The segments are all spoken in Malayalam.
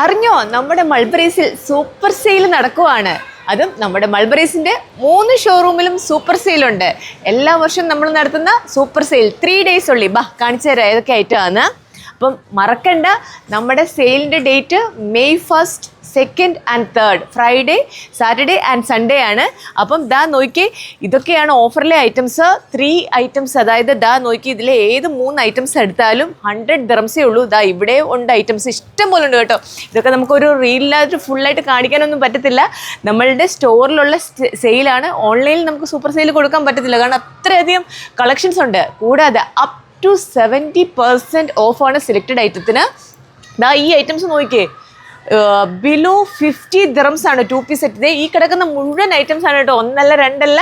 അറിഞ്ഞോ നമ്മുടെ മൾബറീസിൽ സൂപ്പർ സെയിൽ നടക്കുവാണ്. അതും നമ്മുടെ മൾബറീസിന്റെ 3 ഷോറൂമിലും സൂപ്പർ സെയിൽ ഉണ്ട്. എല്ലാ വർഷവും നമ്മൾ നടത്തുന്ന സൂപ്പർ സെയിൽ 3 days ഉള്ളി. കാണിച്ചു തരാം ഏതൊക്കെ ഐറ്റമാണ്. അപ്പം മറക്കണ്ട, നമ്മുടെ സെയിലിൻ്റെ date May 1, 2 and 3 Friday, Saturday and Sunday ആണ്. അപ്പം ദാ നോക്കി, ഇതൊക്കെയാണ് ഓഫറിലെ ഐറ്റംസ്. 3 items, അതായത് ദാ നോക്കി, ഇതിലെ ഏത് 3 items എടുത്താലും 100 dirhams ഉള്ളൂ. ദാ ഇവിടെ ഉണ്ട് ഐറ്റംസ്, ഇഷ്ടം പോലെ ഉണ്ട് കേട്ടോ. ഇതൊക്കെ നമുക്കൊരു റീലിലായിട്ട് ഫുള്ളായിട്ട് കാണിക്കാനൊന്നും പറ്റത്തില്ല. നമ്മളുടെ സ്റ്റോറിലുള്ള സെയിലാണ്. ഓൺലൈനിൽ നമുക്ക് സൂപ്പർ സെയിൽ കൊടുക്കാൻ പറ്റത്തില്ല, കാരണം അത്രയധികം കളക്ഷൻസ് ഉണ്ട്. കൂടാതെ അപ് ടു 70% ഓഫാണ് സെലക്റ്റഡ് ഐറ്റത്തിന്. ദാ ഈ ഐറ്റംസ് നോക്കിയേ, ബിലോ 50 dirhams ആണ് 2 piece സെറ്റ്. ഈ കിടക്കുന്ന മുഴുവൻ ഐറ്റംസ് ആണ് കേട്ടോ, ഒന്നല്ല രണ്ടല്ല,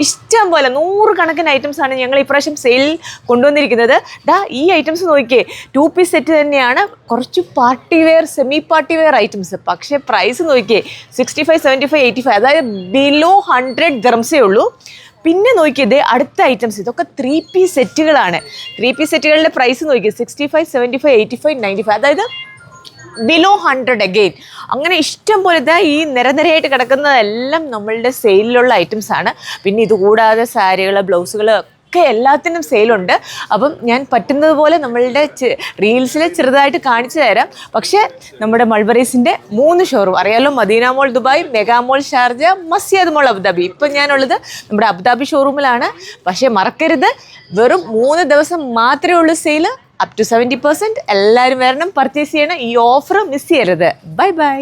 ഇഷ്ടം പോലെ 100 കണക്കിന് ഐറ്റംസ് ആണ് ഞങ്ങൾ ഇപ്രാവശ്യം സെയിൽ കൊണ്ടുവന്നിരിക്കുന്നത്. ദാ ഈ ഐറ്റംസ് നോക്കിയേ, 2 piece സെറ്റ് തന്നെയാണ്. കുറച്ച് party wear, semi party wear items. പക്ഷേ പ്രൈസ് നോക്കിയേ 65, 75, 85, അതായത് ബിലോ 100 dirhams ഉള്ളൂ. പിന്നെ നോക്കിയത് അടുത്ത ഐറ്റംസ്, ഇതൊക്കെ 3 piece സെറ്റുകളാണ്. 3 piece സെറ്റുകളുടെ പ്രൈസ് നോക്കിയത് 65, 75, 85, 95, അതായത് ബിലോ 100 അഗെയിൻ. അങ്ങനെ ഇഷ്ടം പോലെ ഈ നിരനിരയായിട്ട് കിടക്കുന്നതെല്ലാം നമ്മളുടെ സെയിലിലുള്ള ഐറ്റംസ് ആണ്. പിന്നെ ഇതുകൂടാതെ സാരികൾ, ബ്ലൗസുകൾ ഒക്കെ എല്ലാത്തിനും സെയിലുണ്ട്. അപ്പം ഞാൻ പറ്റുന്നത് പോലെ നമ്മളുടെ റീൽസിൽ ചെറുതായിട്ട് കാണിച്ചു തരാം. പക്ഷേ നമ്മുടെ മൾബറീസിൻ്റെ 3 ഷോറൂം അറിയാലോ, മദീന മോൾ ദുബായ്, മെഗാ മോൾ ഷാർജ, മസ്ജിദ് മോൾ അബുദാബി. ഇപ്പം ഞാനുള്ളത് നമ്മുടെ അബുദാബി ഷോറൂമിലാണ്. പക്ഷേ മറക്കരുത്, വെറും 3 ദിവസം മാത്രമേ ഉള്ളൂ സെയിൽ. Up to 70%. എല്ലാവരും വരണം, പർച്ചേസ് ചെയ്യണം. ഈ ഓഫർ മിസ് ചെയ്യരുത്. Bye bye.